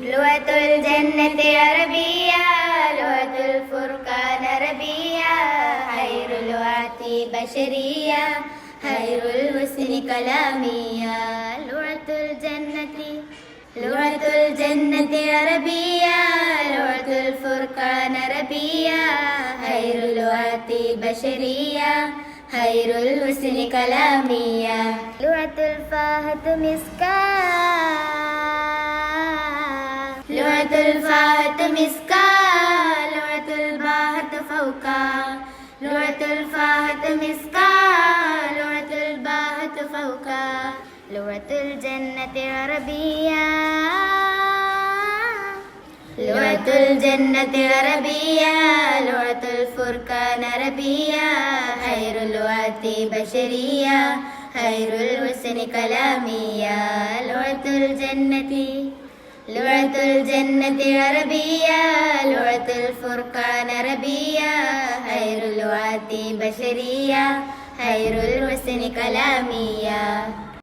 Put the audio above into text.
لغة الجنة عربية، لغة الفرقان عربية، خير اللغات بشرية، خير الحسن كلامية. لغة الجنة عربية، لغة الفرقان عربية، خير اللغات بشرية، خير الحسن كلامية. لغة الفاهة مسكاة، لغة الفاهة مسكاة، لغة الباهة فوقا، لغة الفاهة مسكاة، لغة الباهة فوقا. لغة الجنة عربية، لغة الجنة عربية، لغة الفرقان عربية، خير اللغات بشرية، خير الحسن كلامية. لغة الجنة عربية، لغة الفرقان عربية، خير اللغات بشرية، خير الحسن كلامية.